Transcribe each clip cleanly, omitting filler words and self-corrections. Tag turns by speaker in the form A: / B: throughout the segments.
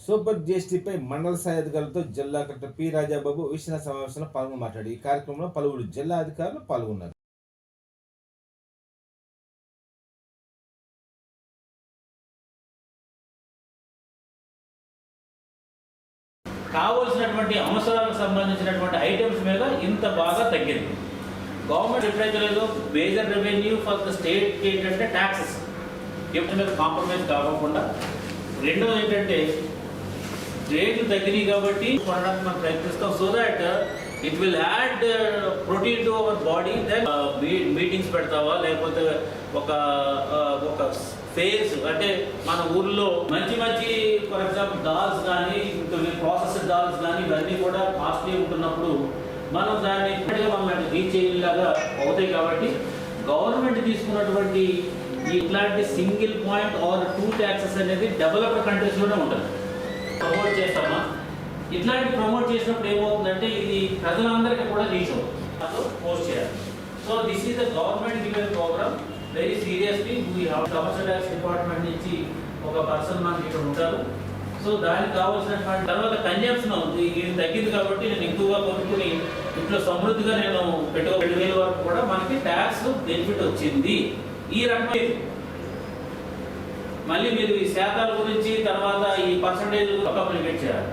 A: Super జీఎస్టీపై మండల స్థాయి అధికారులతో జిల్లా కలెక్టర్ పి రాజాబాబు విషయ సమావేశంలో పాల్గొని మాట్లాడి ఈ కార్యక్రమంలో పలువురు జిల్లా అధికారులు పాల్గొన్నారు.
B: కావాల్సినటువంటి అవసరాలకు సంబంధించినటువంటి ఐటమ్స్ మీద ఇంత బాగా తగ్గింది. గవర్నమెంట్ ఎప్పుడైతే లేదో major revenue for the state ఏంటంటే ట్యాక్సెస్ ఎప్పుడు మీద కాంప్రమైజ్ కాకుండా, రెండోది ఏంటంటే రేట్లు తగ్గినాయి కాబట్టి కొనడానికి మనం ప్రయత్నిస్తాం. So that it will add protein to our body. Then meetings పెడతావా, లేకపోతే ఒక ఫేస్ అంటే మన ఊర్లో మంచి మంచి ఫర్ ఎగ్జాంపుల్ డాల్స్ కానీ ప్రాసెస్డ్ డాల్స్ కానీ ఇవన్నీ కూడా కాస్ట్లీ ఉంటున్నప్పుడు మనం దాన్ని మనం రీచ్ అయ్యేలాగా అవుతాయి. కాబట్టి గవర్నమెంట్ తీసుకున్నటువంటి ఇట్లాంటి సింగిల్ పాయింట్ ఆర్ 2 ట్యాక్సెస్ అనేది డెవలప్డ్ కంట్రీస్లోనే ఉంటుంది. ప్రమోట్ చేస్తామా, ఇట్లాంటి ప్రమోట్ చేసినప్పుడు ఏమవుతుందంటే ఇది ప్రజలందరికీ కూడా రీచ్ అవుతుంది, పోస్ట్ చేయాలి. So this is the government given program. Very seriously we have commercial tax department నుంచి ఒక పర్సన్ మనకి ఇక్కడ ఉంటారు. సో దానికి కావాల్సినటువంటి తర్వాత కన్జంప్షన్ ఇది తగ్గింది కాబట్టి నేను ఎక్కువగా కొనుక్కుని ఇంట్లో సమృద్ధిగా నేను 2,000 వరకు కూడా మనకి ట్యాక్స్ బెనిఫిట్ వచ్చింది. ఈ రకమైన మళ్ళీ మీరు ఈ శాతాల గురించి తర్వాత ఈ పర్సంటేజ్ కమ్యూనికేట్ చేయాలి.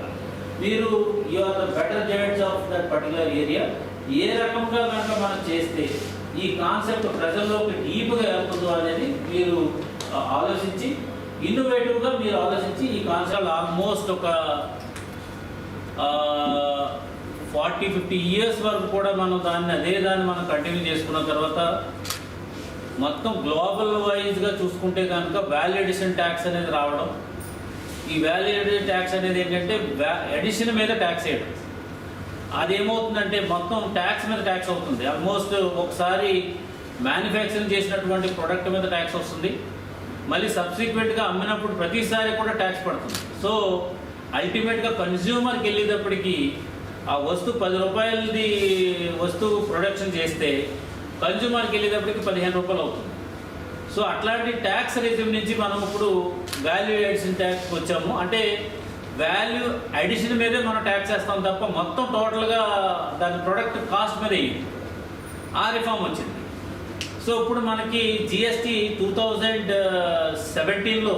B: మీరు you are the better judge of that particular area. ఏ రకంగా కనుక మనం చేస్తే ఈ కాన్సెప్ట్ ప్రజల్లోకి డీప్గా వెళ్తుందో అనేది మీరు ఆలోచించి ఇన్నోవేటివ్గా మీరు ఆలోచించి ఈ కాన్సెప్ట్ ఆల్మోస్ట్ ఒక 40-50 ఇయర్స్ వరకు కూడా మనం దాన్ని మనం కంటిన్యూ చేసుకున్న తర్వాత మొత్తం గ్లోబల్ వైజ్గా చూసుకుంటే కనుక వాల్యూ అడిషన్ ట్యాక్స్ అనేది రావడం. ఈ వాల్యూ అడిషన్ ట్యాక్స్ అనేది ఏంటంటే అడిషన్ మీద ట్యాక్స్ వేయడం. అదేమవుతుందంటే మొత్తం ట్యాక్స్ మీద ట్యాక్స్ అవుతుంది. ఆల్మోస్ట్ ఒకసారి మ్యానుఫ్యాక్చరింగ్ చేసినటువంటి ప్రోడక్ట్ మీద ట్యాక్స్ వస్తుంది, మళ్ళీ సబ్సిక్వెంట్గా అమ్మినప్పుడు ప్రతిసారి కూడా ట్యాక్స్ పడుతుంది. సో అల్టిమేట్గా కన్జ్యూమర్కి వెళ్ళేటప్పటికి ఆ వస్తువు 10 రూపాయలది వస్తువు ప్రొడక్షన్ చేస్తే కన్జ్యూమర్కి వెళ్ళేటప్పటికి 15 రూపాయలు అవుతుంది. సో అట్లాంటి ట్యాక్స్ రిజిమ్ నుంచి మనం ఇప్పుడు వాల్యూ అడిషన్ ట్యాక్స్కి వచ్చాము. అంటే వాల్యూ అడిషన్ మీదే మనం ట్యాక్స్ వేస్తాం తప్ప మొత్తం టోటల్గా దాని ప్రొడక్ట్ కాస్ట్ మీద ఆ రిఫార్మ్ వచ్చింది. సో ఇప్పుడు మనకి జిఎస్టీ 2017లో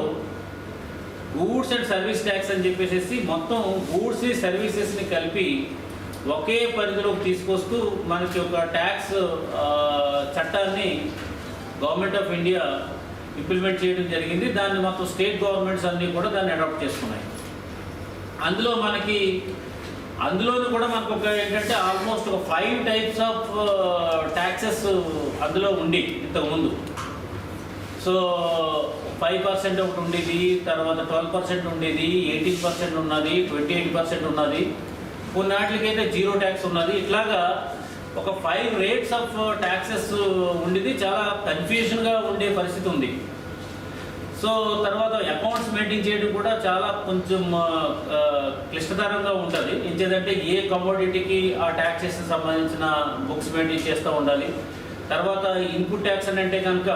B: గూడ్స్ అండ్ సర్వీస్ ట్యాక్స్ అని చెప్పేసి మొత్తం గూడ్స్ సర్వీసెస్ని కలిపి ఒకే పరిధిలోకి తీసుకొస్తూ మనకి ఒక ట్యాక్స్ చట్టాన్ని గవర్నమెంట్ ఆఫ్ ఇండియా ఇంప్లిమెంట్ చేయడం జరిగింది. దాన్ని మొత్తం స్టేట్ గవర్నమెంట్స్ అన్నీ కూడా దాన్ని అడాప్ట్ చేసుకున్నాయి. అందులోనూ కూడా మనకు ఒక ఏంటంటే ఆల్మోస్ట్ ఒక 5 టైప్స్ ఆఫ్ ట్యాక్సెస్ అందులో ఉండి ఇంతకుముందు. సో 5% ఒకటి ఉండేది, తర్వాత 12% ఉండేది, 18% ఉన్నది, 28% ఉన్నది, కొన్నాటికైతే 0 ట్యాక్స్ ఉన్నది. ఇట్లాగా ఒక 5 రేట్స్ ఆఫ్ ట్యాక్సెస్ ఉండేది. చాలా కన్ఫ్యూజన్గా ఉండే పరిస్థితి ఉంది. సో తర్వాత అకౌంట్స్ మెయింటైన్ చేయడం కూడా చాలా కొంచెం క్లిష్టతరంగా ఉంటుంది. ఇంకేదంటే ఏ కమోడిటీకి ఆ ట్యాక్సెస్ సంబంధించిన బుక్స్ మెయింటైన్ చేస్తూ ఉండాలి. తర్వాత ఇన్పుట్ ట్యాక్స్ అని అంటే కనుక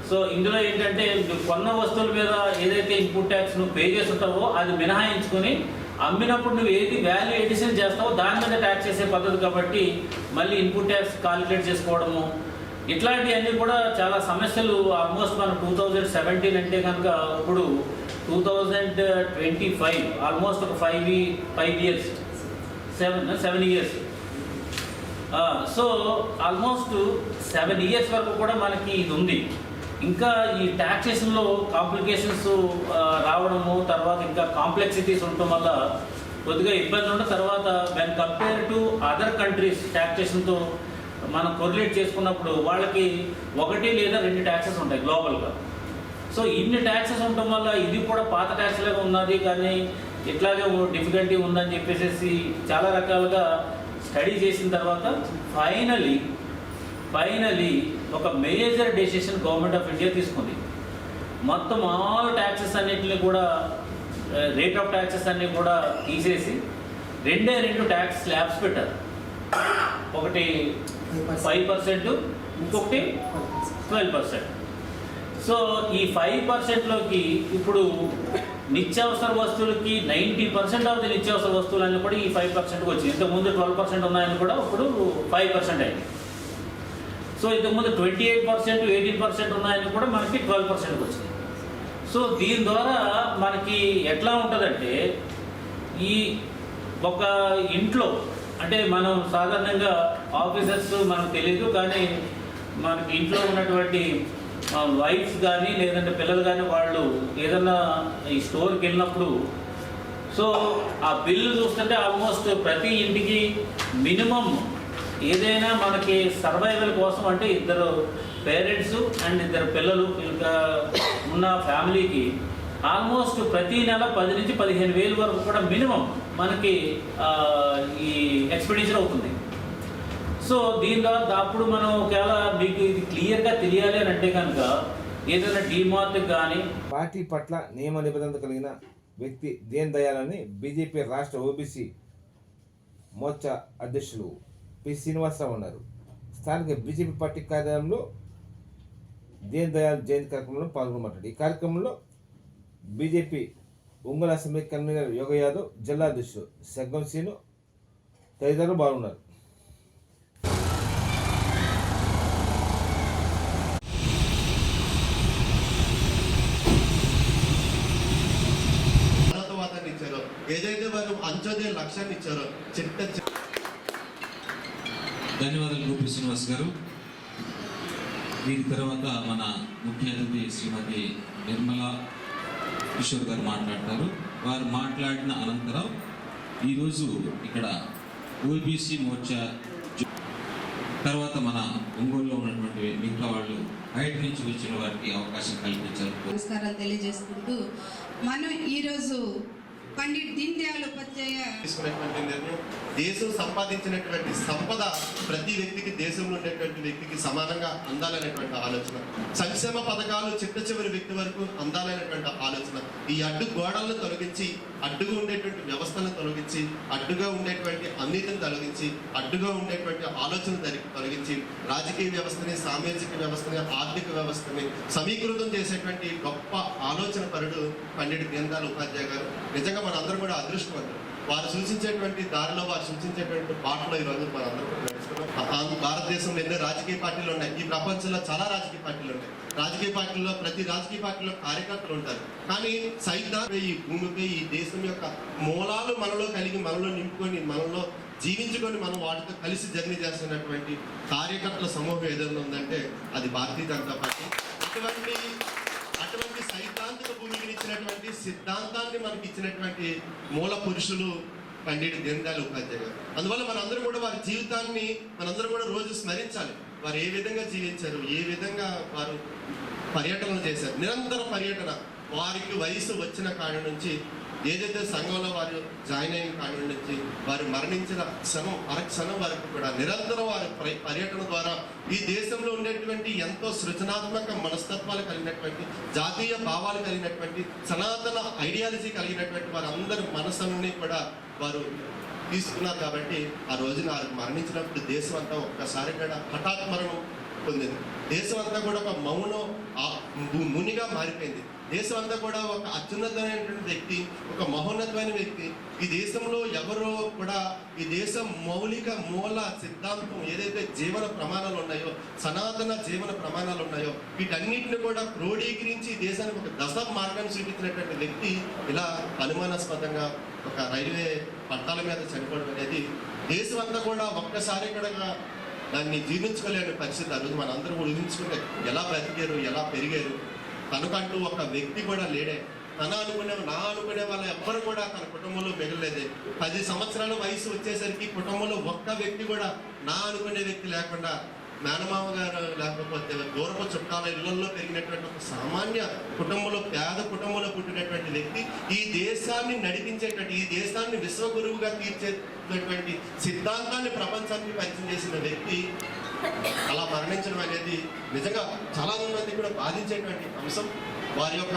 B: సో ఇందులో ఏంటంటే కొన్న వస్తువుల మీద ఏదైతే ఇన్పుట్ ట్యాక్స్ నువ్వు పే చేస్తుంటావో అది మినహాయించుకొని అమ్మినప్పుడు నువ్వు ఏది వాల్యూ ఎడిషన్ చేస్తావో దాని మీద ట్యాక్స్ చేసే పద్ధతి. కాబట్టి మళ్ళీ ఇన్పుట్ ట్యాక్స్ కాలిక్యులేట్ చేసుకోవడము ఇట్లాంటివన్నీ కూడా చాలా సమస్యలు. ఆల్మోస్ట్ మనం 2017 అంటే కనుక ఇప్పుడు 2025 ఆల్మోస్ట్ ఒక 5 years 7 years. So almost 7 years వరకు కూడా మనకి ఇది ఉంది. ఇంకా ఈ ట్యాక్సేషన్లో కాంప్లికేషన్స్ రావడము, తర్వాత ఇంకా కాంప్లెక్సిటీస్ ఉండటం వల్ల కొద్దిగా ఇబ్బంది ఉండడం. తర్వాత when compare to other countries ట్యాక్సేషన్తో మనం కొరిలేట్ చేసుకున్నప్పుడు వాళ్ళకి 1 లేదా 2 ట్యాక్సెస్ ఉంటాయి గ్లోబల్గా. సో ఇన్ని ట్యాక్సెస్ ఉండటం వల్ల ఇది కూడా పాత ట్యాక్స్ లాగా ఉన్నది, కానీ ఇట్లాగే డిఫికల్టీ ఉందని చెప్పేసి చాలా రకాలుగా స్టడీ చేసిన తర్వాత ఫైనలీ ఒక major decision government of India తీసుకుంది. మొత్తం ఆల్ ట్యాక్సెస్ అన్నింటినీ కూడా రేట్ ఆఫ్ ట్యాక్సెస్ అన్నీ కూడా తీసేసి 2 ట్యాక్స్ స్లాబ్స్ పెట్టారు. ఒకటి 5%, ఇంకొకటి 12%. సో ఈ 5%లోకి ఇప్పుడు నిత్యావసర వస్తువులకి 90% ఆఫ్ ది నిత్యావసర వస్తువులన్నీ కూడా ఈ 5%కి వచ్చింది. ఇంతకుముందు 12% ఉన్నాయని కూడా ఇప్పుడు 5% అయింది. సో ఇంతకుముందు 28%, 18% ఉన్నాయని కూడా మనకి 12%కి వచ్చింది. సో దీని ద్వారా మనకి ఎట్లా ఉంటుందంటే, ఈ ఒక ఇంట్లో అంటే మనం సాధారణంగా ఆఫీసర్స్ మనకు తెలియదు, కానీ మనకి ఇంట్లో ఉన్నటువంటి వైఫ్స్ కానీ లేదంటే పిల్లలు కానీ వాళ్ళు ఏదన్నా ఈ స్టోర్కి వెళ్ళినప్పుడు సో ఆ బిల్లు చూస్తుంటే ఆల్మోస్ట్ ప్రతి ఇంటికి మినిమం ఏదైనా మనకి సర్వైవల్ కోసం అంటే ఇద్దరు పేరెంట్స్ అండ్ ఇద్దరు పిల్లలు ఇంకా ఉన్న ఫ్యామిలీకి ఆల్మోస్ట్ ప్రతి నెల 10 నుంచి 15,000 వరకు కూడా మినిమం మనకి ఈ ఎక్స్పెండిచర్ అవుతుంది. సో దీని ద్వారా అప్పుడు మనం ఒకవేళ మీకు ఇది క్లియర్గా తెలియాలి అని అంటే కనుక ఏదైనా డీమార్ట్ కానీ
A: పార్టీ పట్ల నియమ నిబంధనలు కలిగిన వ్యక్తి దీన్ దయాళ్ అని బీజేపీ రాష్ట్ర ఓబీసీ మోర్చా అధ్యక్షులు పి శ్రీనివాసరావు అన్నారు. స్థానిక బీజేపీ పార్టీ కార్యాలయంలో దీన్ దయాళ్ జయంతి కార్యక్రమంలో పాల్గొనమాట. ఈ కార్యక్రమంలో బీజేపీ ఒంగోలు అసెంబ్లీ కన్వీనర్ యోగ యాదవ్, జిల్లా అధ్యక్షుడు సెగ్గం సీను తదితరులు పాల్గొన్నారు.
C: ఏదైతే వారు అంత్యోదయ లక్ష్యాన్ని ఇచ్చారో
D: ధన్యవాదాలు గోపి శ్రీనివాస్ గారు. దీని తర్వాత మన ముఖ్య అతిథి శ్రీమతి నిర్మలా కిషోర్ గారు మాట్లాడతారు. వారు మాట్లాడిన అనంతరం ఈరోజు ఇక్కడ ఓబీసీ మోర్చా తర్వాత మన ఒంగోలులో ఉన్నటువంటి మిగతా వాళ్ళు బయట నుంచి వచ్చిన వారికి అవకాశం కల్పించారు.
E: నమస్కారాలు తెలియజేసుకుంటూ మనం ఈరోజు పండిట్ దీన్ దయాళ్ ఉపాధ్యాయ
C: తీసుకున్నటువంటి నిర్ణయం, దేశం సంపాదించినటువంటి సంపద ప్రతి వ్యక్తికి, దేశంలో ఉండేటువంటి వ్యక్తికి సమానంగా అందాలనేటువంటి ఆలోచన, సంక్షేమ పథకాలు చిట్ట చివరి వ్యక్తి వరకు అందాలనేటువంటి ఆలోచన, ఈ అడ్డు గోడలను తొలగించి అడ్డుగా ఉండేటువంటి వ్యవస్థలను తొలగించి అడ్డుగా ఉండేటువంటి అవినీతిని తొలగించి అడ్డుగా ఉండేటువంటి ఆలోచన తొలగించి రాజకీయ వ్యవస్థని, సామాజిక వ్యవస్థని, ఆర్థిక వ్యవస్థని సమీకృతం చేసేటువంటి గొప్ప ఆలోచన పరుడు పండిట్ దీన్ దయాళ్ ఉపాధ్యాయ గారు. నిజంగా మనందరూ కూడా అదృష్టవంతులు. వారు సూచించేటువంటి దారిలో, వారు సూచించేటువంటి బాటలో ఈరోజు మనందరూ నడుస్తున్నాం. భారతదేశంలో ఎన్నో రాజకీయ పార్టీలు ఉన్నాయి. ఈ ప్రపంచంలో చాలా రాజకీయ పార్టీలు ఉన్నాయి. రాజకీయ పార్టీల్లో ప్రతి రాజకీయ పార్టీలో కార్యకర్తలు ఉంటారు. కానీ సైద్ధాంతిక ఈ భూమిపై ఈ దేశం యొక్క మూలాలు మనలో కలిగి, మనలో నింపుకొని, మనలో జీవించుకొని మనం వాటితో కలిసి జర్నీ చేస్తున్నటువంటి కార్యకర్తల సమూహం ఏదైనా ఉందంటే అది భారతీయ జనతా పార్టీ. అటువంటి సైద్ధాంతిక భూమికి ఇచ్చినటువంటి సిద్ధాంతాన్ని మనకి ఇచ్చినటువంటి మూల పురుషులు పండిట్ దీన్ దయాళ్ ఉపాధ్యాయ గారు. అందువల్ల మనందరూ కూడా వారి జీవితాన్ని మనందరూ కూడా రోజు స్మరించాలి. వారు ఏ విధంగా జీవించారు, ఏ విధంగా వారు పర్యటనలు చేశారు, నిరంతర పర్యటన. వారికి వయసు వచ్చిన కాడి నుంచి ఏదైతే సంఘంలో వారు జాయిన్ అయిన కాడి నుంచి వారు మరణించిన క్షణం అరక్షణం వరకు కూడా నిరంతరం వారి పర్యటన ద్వారా ఈ దేశంలో ఉండేటువంటి ఎంతో సృజనాత్మక మనస్తత్వాలు కలిగినటువంటి, జాతీయ భావాలు కలిగినటువంటి, సనాతన ఐడియాలజీ కలిగినటువంటి వారందరి మనసులని కూడా వారు తీసుకున్నారు. కాబట్టి ఆ రోజున వారు మరణించినప్పుడు దేశం అంతా ఒక్కసారి కూడా హఠాత్ మరణం పొందింది. దేశం అంతా కూడా ఒక మౌనం మునిగా మారిపోయింది. దేశం అంతా కూడా ఒక అత్యున్నతమైనటువంటి వ్యక్తి, ఒక మహోన్నతమైన వ్యక్తి. ఈ దేశంలో ఎవరో కూడా ఈ దేశం మౌలిక మూల సిద్ధాంతం ఏదైతే జీవన ప్రమాణాలు ఉన్నాయో, సనాతన జీవన ప్రమాణాలు ఉన్నాయో, వీటన్నిటిని కూడా క్రోడీకరించి దేశానికి ఒక దశ మార్గాన్ని చూపించినటువంటి వ్యక్తి ఇలా అనుమానాస్పదంగా ఒక రైల్వే పట్టాల మీద చనిపోవడం అనేది దేశం అంతా కూడా ఒక్కసారి కూడా దాన్ని జీర్ణించుకోలేని పరిస్థితి. ఆ రోజు మనందరూ కూడా ఊహించుకుంటే ఎలా బ్రతికారు, ఎలా పెరిగారు. తనకంటూ ఒక వ్యక్తి కూడా లేడే. నా అనుకునే వాళ్ళ ఎవ్వరు కూడా తన కుటుంబంలో మిగలలేదే. 10 సంవత్సరాల వయసు వచ్చేసరికి కుటుంబంలో ఒక్క వ్యక్తి కూడా నా అనుకునే వ్యక్తి లేకుండా, మేనమామ గారు లేకపోతే దూరపు చుట్టాల ఇళ్లలో పెరిగినటువంటి ఒక సామాన్య కుటుంబంలో, పేద కుటుంబంలో పుట్టినటువంటి వ్యక్తి ఈ దేశాన్ని నడిపించేటువంటి, ఈ దేశాన్ని విశ్వగురువుగా తీర్చేటువంటి సిద్ధాంతాన్ని ప్రపంచానికి పరిచయం చేసిన వ్యక్తి అలా మరణించడం అనేది నిజంగా చాలా మంది కూడా బాధించేటువంటి అంశం. వారి యొక్క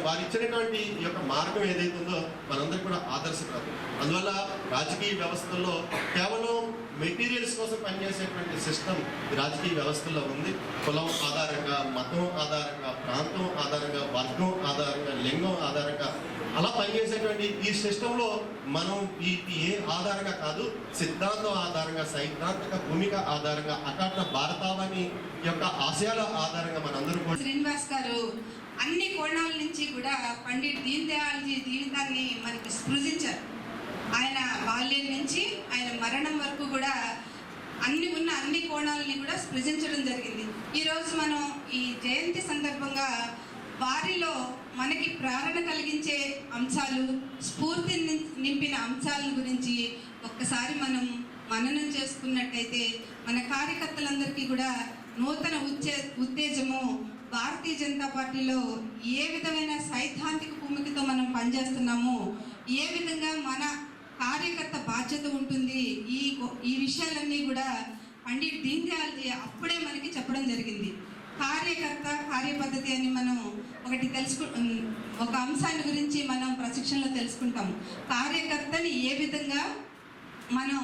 C: వారు ఇచ్చినటువంటి ఈ యొక్క మార్గం ఏదైతుందో మనందరికీ కూడా ఆదర్శప్రాయం. అందువల్ల రాజకీయ వ్యవస్థల్లో కేవలం మెటీరియల్స్ కోసం పనిచేసేటువంటి సిస్టమ్ ఈ రాజకీయ వ్యవస్థల్లో ఉంది. కులం ఆధారంగా, మతం ఆధారంగా, ప్రాంతం ఆధారంగా, వర్గం ఆధారంగా, లింగం ఆధారంగా అలా పనిచేసేటువంటి ఈ సిస్టంలో మనం ఈ ఏ ఆధారంగా కాదు, సిద్ధాంతం ఆధారంగా, సైద్ధాంతిక భూమిక ఆధారంగా, అఖండ భారతావని యొక్క ఆశయాల ఆధారంగా మనందరూ కూడా
E: శ్రీనివాస్ గారు అన్ని కోణాల నుంచి కూడా పండిట్ దీన్ దయాల్జీ జీవితాన్ని మనకి స్పృశించారు. ఆయన బాల్యం నుంచి ఆయన మరణం వరకు కూడా అన్ని కోణాలని కూడా స్పృశించడం జరిగింది. ఈరోజు మనం ఈ జయంతి సందర్భంగా వారిలో మనకి ప్రేరణ కలిగించే అంశాలు, స్ఫూర్తి నింపిన అంశాల గురించి ఒక్కసారి మనం మననం చేసుకున్నట్టయితే మన కార్యకర్తలందరికీ కూడా నూతన ఉత్తేజము, భారతీయ జనతా పార్టీలో ఏ విధమైన సైద్ధాంతిక భూమికతో మనం పనిచేస్తున్నామో, ఏ విధంగా మన కార్యకర్త బాధ్యత ఉంటుంది, ఈ విషయాలన్నీ కూడా పండిట్ దీన్ దయాల్జీ అప్పుడే మనకి చెప్పడం జరిగింది. కార్యకర్త కార్యపద్ధతి అని మనం ఒక అంశాన్ని గురించి మనం ప్రశిక్షణలో తెలుసుకుంటాము. కార్యకర్తని ఏ విధంగా మనం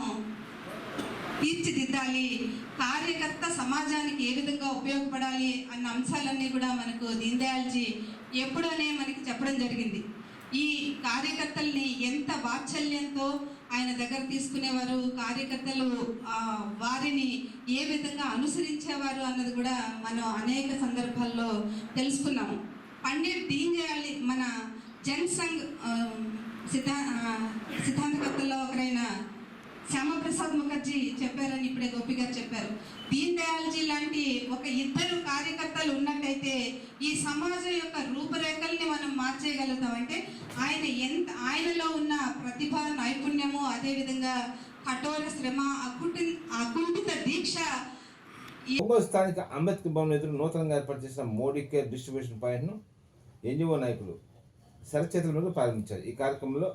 E: తీర్చిదిద్దాలి, కార్యకర్త సమాజానికి ఏ విధంగా ఉపయోగపడాలి అన్న అంశాలన్నీ కూడా మనకు దీన్ దయాల్జీ ఎప్పుడనే మనకి చెప్పడం జరిగింది. ఈ కార్యకర్తల్ని ఎంత వాత్సల్యంతో ఆయన దగ్గర తీసుకునేవారు, కార్యకర్తలు వారిని ఏ విధంగా అనుసరించేవారు అన్నది కూడా మనం అనేక సందర్భాల్లో తెలుసుకున్నాము. పండిట్ దీన్ దయాళ్ మన జనసంఘ్ సిద్ధాంతకర్తల్లో ఒకరైన శ్యామప్రసాద్ ముఖర్జీ చెప్పారని ఇప్పుడే గోపి గారు చెప్పారు. దీన్ దయాల్జీ లాంటి ఒక ఇద్దరు కార్యకర్తలు ఉన్నట్టయితే ఈ సమాజం యొక్క రూపురేఖల్ని మనం మార్చేయగలుగుతాం. అంటే ఆయనలో ఉన్న ప్రతిభ, నైపుణ్యము, అదేవిధంగా కఠోర శ్రమ, అకుంఠిత దీక్ష.
A: ఒంగోలు స్థానిక అంబేద్కర్ భవన్ ఎదురు నూతనంగా ఏర్పాటు చేసిన మోడీ కేర్ డిస్ట్రిబ్యూషన్ పాయింట్ను ఎన్జిఓ నాయకులు శరచేతుల మీద ప్రారంభించారు. ఈ కార్యక్రమంలో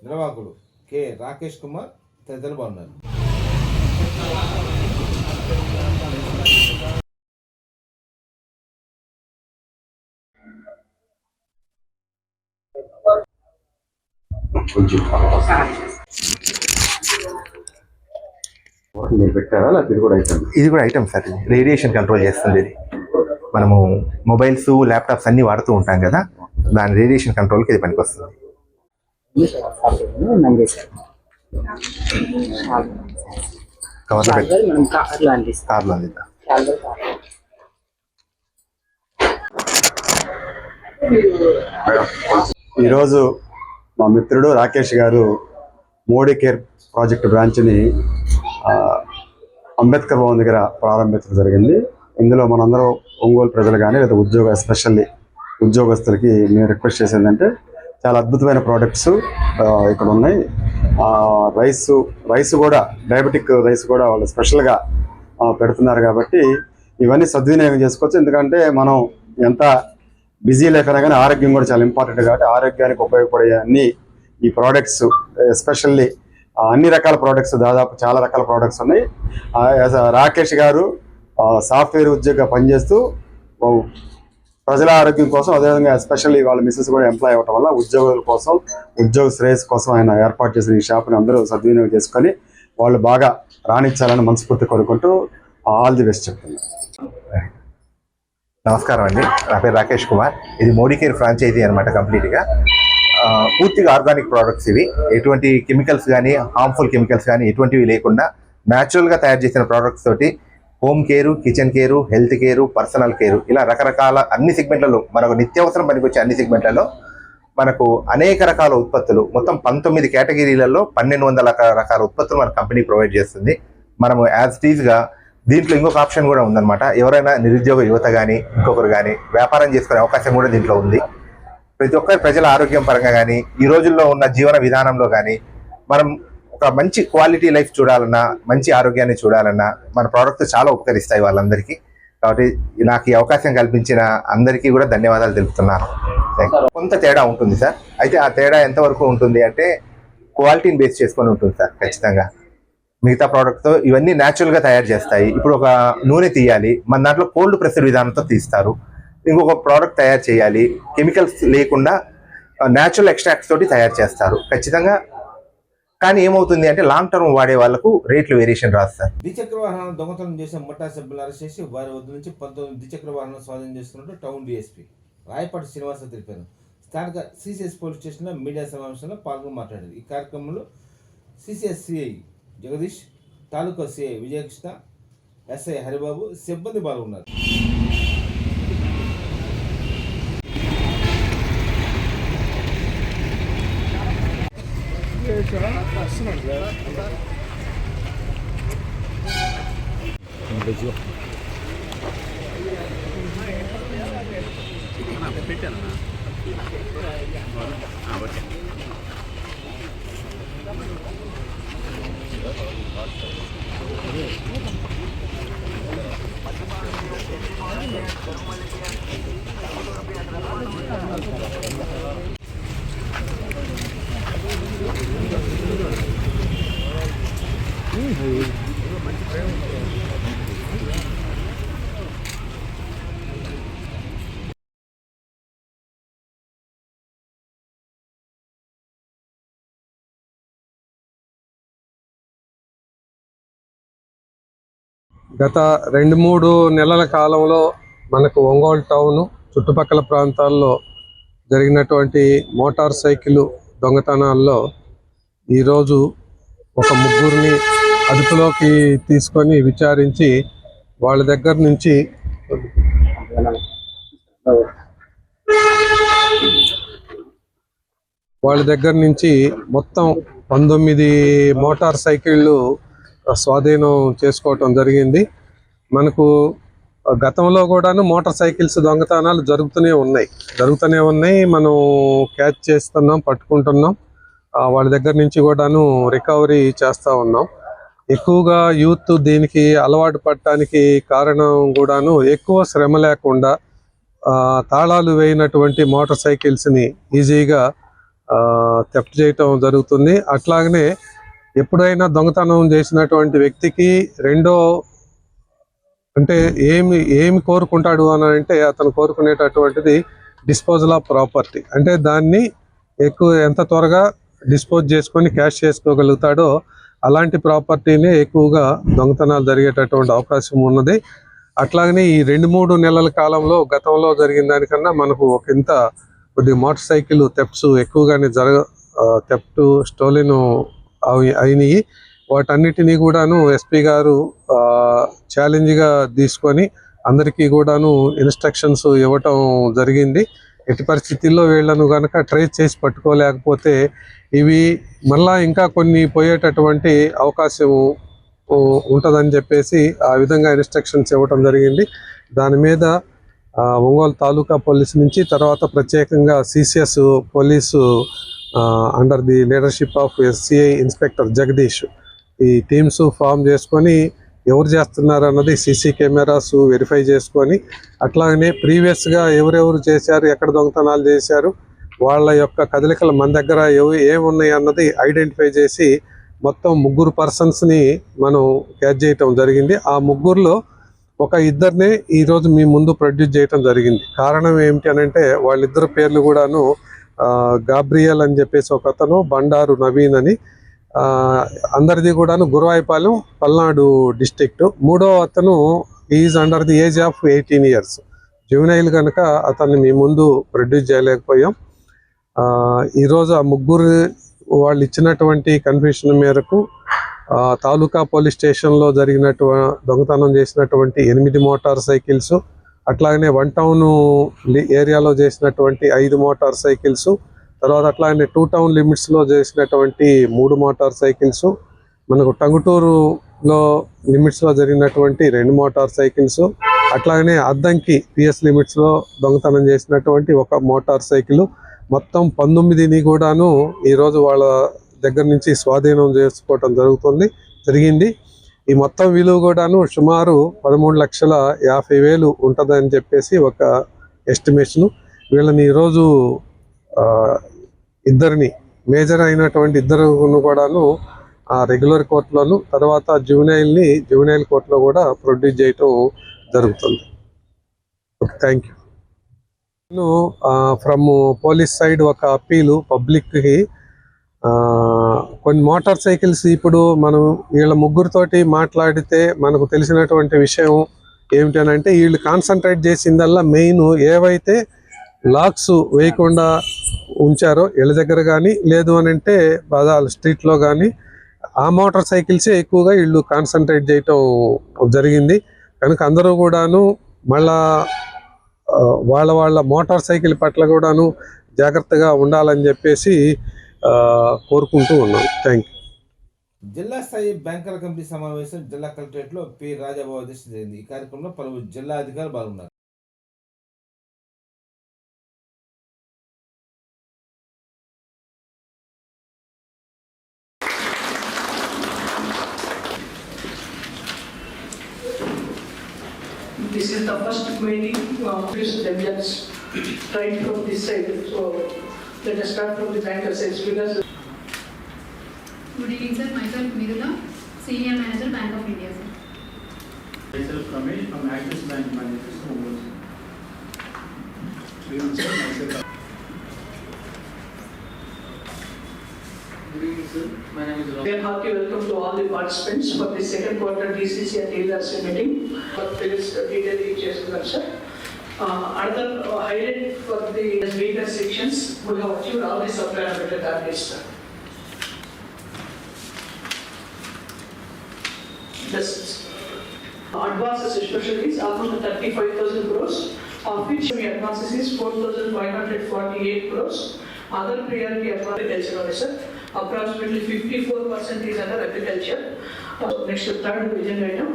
A: నిర్వాహకులు కె రాకేష్ కుమార్ తదితరులు బాగున్నారు.
F: మీరు పెట్టారా లేకపోతే ఇది కూడా ఐటమ్?
G: ఇది కూడా ఐటమ్ సార్. ఇది రేడియేషన్ కంట్రోల్ చేస్తుంది. ఇది మనము మొబైల్స్, ల్యాప్టాప్స్ అన్నీ వాడుతూ ఉంటాం కదా, దాని రేడియేషన్ కంట్రోల్కి ఇది పనికి వస్తుంది. కవర్లో పెట్టి కార్లో అందిద్దాం.
F: ఈరోజు మా మిత్రుడు రాకేష్ గారు మోడీ కేర్ ప్రాజెక్ట్ బ్రాంచ్ని అంబేద్కర్ భవన్ దగ్గర ప్రారంభించడం జరిగింది. ఇందులో మనందరం ఒంగోలు ప్రజలు కానీ లేదా ఎస్పెషల్లీ ఉద్యోగస్తులకి మేము రిక్వెస్ట్ చేసేది అంటే, చాలా అద్భుతమైన ప్రోడక్ట్స్ ఇక్కడ ఉన్నాయి. రైస్ కూడా, డయాబెటిక్ రైస్ కూడా వాళ్ళు స్పెషల్గా పెడుతున్నారు కాబట్టి ఇవన్నీ సద్వినియోగం చేసుకోవచ్చు. ఎందుకంటే మనం ఎంత బిజీ లైఫ్ అయినా కానీ ఆరోగ్యం కూడా చాలా ఇంపార్టెంట్ కాబట్టి ఆరోగ్యానికి ఉపయోగపడే అన్ని ఈ ప్రోడక్ట్స్, ఎస్పెషల్లీ అన్ని రకాల ప్రోడక్ట్స్, దాదాపు చాలా రకాల ప్రోడక్ట్స్ ఉన్నాయి. రాకేష్ గారు సాఫ్ట్వేర్ ఉద్యోగిగా పనిచేస్తూ ప్రజల ఆరోగ్యం కోసం, అదేవిధంగా ఎస్పెషల్లీ వాళ్ళ మిస్సెస్ కూడా ఎంప్లాయ్ అవ్వడం వల్ల ఉద్యోగుల కోసం, ఉద్యోగ శ్రేయస్సు కోసం ఆయన ఏర్పాటు చేసిన ఈ షాప్ని అందరూ సద్వినియోగం చేసుకొని వాళ్ళు బాగా రాణించాలని మనస్ఫూర్తి కోరుకుంటూ ఆల్ ది బెస్ట్ చెప్తున్నాను.
G: నమస్కారం అండి, నా పేరు రాకేష్ కుమార్. ఇది మోడీ కేర్ ఫ్రాంచైజీ అనమాట. కంప్లీట్గా పూర్తిగా ఆర్గానిక్ ప్రోడక్ట్స్ ఇవి. ఎటువంటి కెమికల్స్ కానీ, హార్మ్ఫుల్ కెమికల్స్ కానీ ఎటువంటివి లేకుండా న్యాచురల్గా తయారు చేసిన ప్రోడక్ట్స్ తోటి home care, kitchen care, health care, personal care, ఇలా రకరకాల అన్ని సెగ్మెంట్లలో, మనకు నిత్యావసరం పనికొచ్చే అన్ని సెగ్మెంట్లలో మనకు అనేక రకాల ఉత్పత్తులు, మొత్తం 19 కేటగిరీలలో 1200 రకాల ఉత్పత్తులు మన కంపెనీ ప్రొవైడ్ చేస్తుంది. మనము యాజ్ టీజ్గా దీంట్లో ఇంకొక ఆప్షన్ కూడా ఉందన్నమాట. ఎవరైనా నిరుద్యోగ యువత కానీ, ఇంకొకరు కానీ వ్యాపారం చేసుకునే అవకాశం కూడా దీంట్లో ఉంది. ప్రతి ఒక్కరి ప్రజల ఆరోగ్యం పరంగా కానీ, ఈ రోజుల్లో ఉన్న జీవన విధానంలో కానీ, మనం ఒక మంచి క్వాలిటీ లైఫ్ చూడాలన్నా, మంచి ఆరోగ్యాన్ని చూడాలన్నా మన ప్రోడక్ట్స్ చాలా ఉపకరిస్తాయి వాళ్ళందరికీ. కాబట్టి నాకు ఈ అవకాశం కల్పించిన అందరికీ కూడా ధన్యవాదాలు తెలుపుతున్నాను. కొంత తేడా ఉంటుంది సార్. అయితే ఆ తేడా ఎంతవరకు ఉంటుంది అంటే క్వాలిటీని బేస్ చేసుకొని ఉంటుంది సార్. ఖచ్చితంగా మిగతా ప్రోడక్ట్తో ఇవన్నీ న్యాచురల్గా తయారు చేస్తాయి. ఇప్పుడు ఒక నూనె తీయాలి, మన దాంట్లో కోల్డ్ ప్రెస్డ్ విధానంతో తీస్తారు. ఇంకొక ప్రోడక్ట్ తయారు చేయాలి, కెమికల్స్ లేకుండా న్యాచురల్ ఎక్స్ట్రాక్ట్స్ తోటి తయారు చేస్తారు ఖచ్చితంగా. కానీ ఏమవుతుంది అంటే లాంగ్ టర్మ్ వాడే వాళ్ళకు రేట్లు వేరియేషన్ రాస్తారు.
A: ద్విచక్ర వాహనాలను దొంగతనం చేసిన ముఠా సభ్యులను అరెస్ట్ చేసి వారి వద్ద నుంచి 19 ద్విచక్ర వాహనాలను స్వాధీనం చేస్తున్నట్టు టౌన్ డిఎస్పీ రాయపాటి శ్రీనివాస తెలిపారు. స్థానిక సిసిఎస్ పోలీస్ స్టేషన్లో మీడియా సమావేశంలో పాల్గొని మాట్లాడారు. ఈ కార్యక్రమంలో సిసిఎస్ సిఐ జగదీష్, తాలూకా సిఐ విజయకృష్ణ, ఎస్ఐ హరిబాబు, సిబ్బంది పాల్గొన్నారు.
H: గత 2-3 నెలల కాలంలో మనకు ఒంగోలు టౌన్ చుట్టుపక్కల ప్రాంతాల్లో జరిగినటువంటి మోటార్ సైకిల్ దొంగతనాల్లో ఈరోజు ఒక ముగ్గురిని అదుపులోకి తీసుకొని విచారించి వాళ్ళ దగ్గర నుంచి మొత్తం 19 మోటార్ సైకిళ్ళు స్వాధీనం చేసుకోవటం జరిగింది. మనకు గతంలో కూడాను మోటార్ సైకిల్స్ దొంగతనాలు జరుగుతూనే ఉన్నాయి. మనం క్యాచ్ చేస్తున్నాం, పట్టుకుంటున్నాం. వాళ్ళ దగ్గర నుంచి కూడాను రికవరీ చేస్తూ ఉన్నాం. ఎక్కువగా యూత్ దీనికి అలవాటు పడటానికి కారణం కూడాను ఎక్కువ శ్రమ లేకుండా తాళాలు వేయనటువంటి మోటార్ సైకిల్స్ని ఈజీగా థెఫ్ట్ చేయటం జరుగుతుంది. అట్లాగనే ఎప్పుడైనా దొంగతనం చేసినటువంటి వ్యక్తికి అంటే ఏమి కోరుకుంటాడు అని అంటే అతను కోరుకునేటటువంటిది డిస్పోజల్ ఆఫ్ ప్రాపర్టీ. అంటే దాన్ని ఎంత త్వరగా డిస్పోజ్ చేసుకొని క్యాష్ చేసుకోగలుగుతాడో అలాంటి ప్రాపర్టీనే ఎక్కువగా దొంగతనాలు జరిగేటటువంటి అవకాశం ఉన్నది. అట్లాగనే ఈ 2-3 నెలల కాలంలో గతంలో జరిగిన దానికన్నా మనకు కొద్దిగా మోటార్ సైకిల్ థెఫ్ట్స్ ఎక్కువగానే థెఫ్ట్ స్టోలెన్ అయినాయి. వాటన్నిటినీ కూడాను ఎస్పీ గారు ఛాలెంజ్గా తీసుకొని అందరికీ కూడాను ఇన్స్ట్రక్షన్స్ ఇవ్వటం జరిగింది. ఎట్టి పరిస్థితుల్లో వీళ్ళను కనుక ట్రేస్ చేసి పట్టుకోలేకపోతే ఇవి మళ్ళా ఇంకా కొన్ని పోయేటటువంటి అవకాశం ఉంటుందని చెప్పేసి ఆ విధంగా ఇన్స్ట్రక్షన్స్ ఇవ్వటం జరిగింది. దాని మీద ఒంగోలు తాలూకా పోలీస్ నుంచి, తర్వాత ప్రత్యేకంగా CCS police under the leadership of SCI inspector Jagadish ఈ టీమ్స్ ఫామ్ చేసుకొని ఎవరు చేస్తున్నారు అన్నది సీసీ కెమెరాస్ వెరిఫై చేసుకొని, అట్లాగనే ప్రీవియస్గా ఎవరెవరు చేశారు, ఎక్కడ దొంగతనాలు చేశారు, వాళ్ళ యొక్క కదలికలు మన దగ్గర ఏమున్నాయి అన్నది ఐడెంటిఫై చేసి మొత్తం 3 పర్సన్స్ని మనం క్యాచ్ చేయటం జరిగింది. ఆ 3లో ఒక ఇద్దరిని ఈరోజు మీ ముందు ప్రొడ్యూస్ చేయటం జరిగింది. కారణం ఏమిటి అని అంటే వాళ్ళిద్దరు పేర్లు కూడాను గాబ్రియల్ అని చెప్పేసి ఒక అతను, బండారు నవీన్ అని, అందరిది కూడాను గురువాయిపాలెం, పల్నాడు డిస్ట్రిక్ట్. 3వ అతను is under the age of 18 years, juvenile కనుక అతన్ని మీ ముందు ప్రొడ్యూస్ చేయలేకపోయాం. ఈరోజు ఆ 3 వాళ్ళు ఇచ్చినటువంటి కన్ఫ్యూషన్ మేరకు తాలూకా పోలీస్ స్టేషన్లో దొంగతనం చేసినటువంటి 8 మోటార్ సైకిల్స్, అట్లాగనే 1 టౌన్ ఏరియాలో చేసినటువంటి 5 మోటార్ సైకిల్స్, తర్వాత అట్లాగనే 2 టౌన్ లిమిట్స్లో చేసినటువంటి 3 మోటార్ సైకిల్స్, మనకు టంగుటూరులో లిమిట్స్లో జరిగినటువంటి 2 మోటార్ సైకిల్స్, అట్లాగనే అద్దంకి పిఎస్ లిమిట్స్లో దొంగతనం చేసినటువంటి 1 మోటార్ సైకిల్, మొత్తం 19ని కూడాను ఈరోజు వాళ్ళ దగ్గర నుంచి స్వాధీనం చేసుకోవటం జరిగింది. ఈ మొత్తం విలువ కూడాను సుమారు 13,50,000 ఉంటుందని చెప్పేసి ఒక ఎస్టిమేషను. వీళ్ళని ఈరోజు ఇద్దరిని మేజర్ అయినటువంటి ఇద్దరును కూడాను రెగ్యులర్ కోర్టులోను, తర్వాత జువెనైల్ కోర్టులో కూడా ప్రొడ్యూస్ చేయటం జరుగుతుంది. Okay, thank you. నేను ఫ్రమ్ పోలీస్ సైడ్ ఒక అప్పీలు పబ్లిక్కి, కొన్ని మోటార్ సైకిల్స్ ఇప్పుడు మనం వీళ్ళ 3తోటి మాట్లాడితే మనకు తెలిసినటువంటి విషయం ఏమిటి అని అంటే వీళ్ళు కాన్సన్ట్రేట్ చేసిందల్లా మెయిన్ ఏవైతే లాక్స్ వేయకుండా ఉంచారో ఇళ్ళ దగ్గర కానీ, లేదు అని అంటే బజార్ స్ట్రీట్లో కానీ ఆ మోటార్ సైకిల్సే ఎక్కువగా వీళ్ళు కాన్సన్ట్రేట్ చేయటం జరిగింది. కనుక అందరూ కూడాను మళ్ళా వాళ్ళ మోటార్ సైకిల్ పట్ల కూడాను జాగ్రత్తగా ఉండాలని చెప్పేసి కోరుకుంటూ ఉన్నాం. Thank you.
A: జిల్లా స్థాయి బ్యాంకర్ల కమిటీ సమావేశం జిల్లా కలెక్టరేట్లో పి రాజాబాబు అధ్యక్షత జరిగింది. ఈ కార్యక్రమంలో పలువురు జిల్లా అధికారులు పాల్గొన్నారు.
I: This is the first meeting this Indians right from this side. So let us start from the banker side because
J: Good evening, sir. Myself Mirula, Senior Manager, Bank of India, sir.
K: Myself Ramesh from Axis Bank Managers. Good evening, sir. Myself. Good evening, sir. My name is Ramesh.
I: hearty welcome to all the participants for the second quarter DCC and TLRC meeting. For this detailed sir. Another highlight for the weaker sections, we have achieved all the supply and better targets, sir. This advances especially is almost 35,000 crores, of which we advances is 4,548 crores. Other priority agriculture, sir. Approximately 54% is under agriculture. Next, third vision item,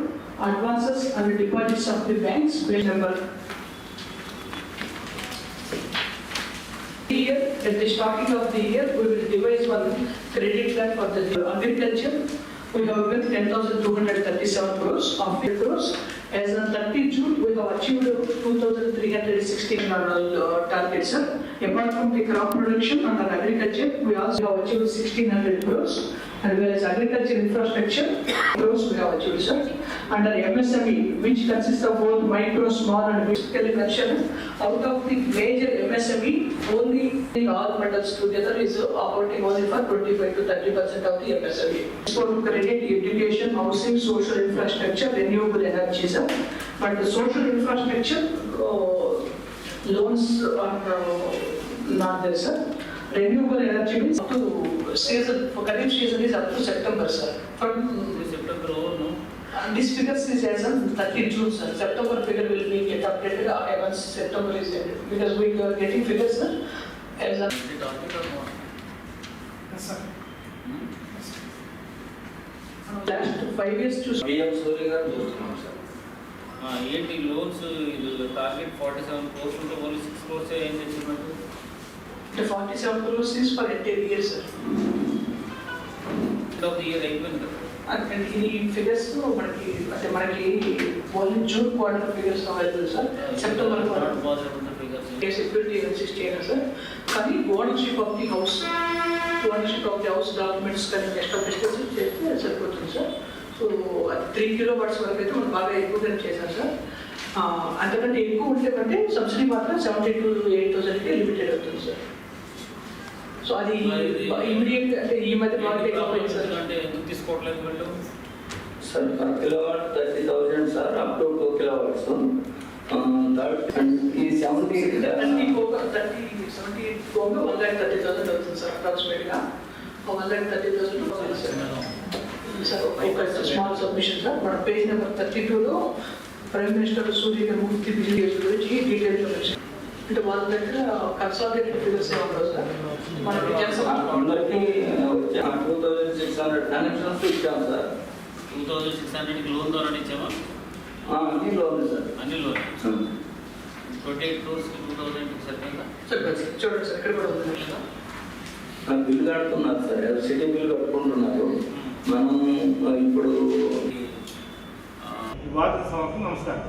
I: advances and deposits of the banks, page number. Here, at the starting of the year, we will devise one credit plan for the agriculture. We have given 10,237 crores of crores. As on 30 June, we have achieved 2,316 targets, sir. Apart from the crop production under agriculture, we also have achieved 1,600 crores. And whereas agriculture infrastructure crores we have achieved, sir. Under MSME, which consists of both micro, small and big scale mentioned, out of the major MSME, only all metals together is operating only for 25 to 30% of the MSME. For credit, education, housing, social infrastructure, renewable energy, sir. But the social infrastructure loans are not there, sir. Renewable energy means up to season, for current season is up to September, sir. From
B: September over, no?
I: this figures is as on 30 June, sir. September figure will be get updated once September is ended. Because we are getting figures, sir, as on...
B: Is it target or not?
I: Yes, sir. Last 5 years to...
B: ఏంటి loans target 47 crores ఉంటే only 6 crores ఏం తెచ్చినట్టు?
I: The 47 crores is for entire year, sir.
B: End of the year అయిపోయింది కదా.
I: And ఈ figures మనకి అంటే మనకి only June quarter figures available, sir. September quarter security 60 sir. కానీ ownership of the house documents కానీ ఎస్టాబ్లిష్ చేస్తే సరిపోతుంది, సార్. సో 3 kilowatts వరకు అయితే మనం బాగా ఎక్కువగా చేశాం, సార్. అంతకంటే ఎక్కువ ఉంటే కంటే సబ్సిడీ మాత్రం 70,000 to 8,000కి లిమిటెడ్ అవుతుంది, సార్. సో అది ఇమీడియట్ అంటే ఈ మధ్య బాగా ఎక్కువైంది, సార్.
B: అంటే ఎందుకు తీసుకోవట్లేదు వీళ్ళు?
L: Sir per kilowatt 30,000 sir, up to 2 kilowatts. ఈ 70 కోగా 1,30,000 అవుతుంది, సార్. అప్రాక్సిమేట్గా 1,30,000 సార్. ఒక స్మాల్ సబ్మిషన్, సార్. మన పేజ్ నెంబర్ 32లో ప్రైమ్ మినిస్టర్ సూర్య మూర్తి బిజినెస్ గురించి డీటెయిల్గా మెన్షన్. అంటే వాళ్ళ దగ్గర కన్సాలిడేటెడ్ ఫిగర్స్ ఏమన్నా, సార్. మనకి అందరికీ 2,600 కనెక్షన్స్ ఇచ్చాం, సార్.
B: 2,600కి లోన్ ద్వారా ఇచ్చామా?
L: అన్ని లోన్, సార్.
B: అన్ని లోన్ 28 crores 2,000 సరిపోయిందా?
I: చూడండి, సార్. ఇక్కడ కూడా ఉంది కదా,
L: బిల్లు కడుతున్నారు, సార్. City bill కట్టుకుంటున్నారు. మనం ఇప్పుడు
K: వార్తా సభకు నమస్కారం.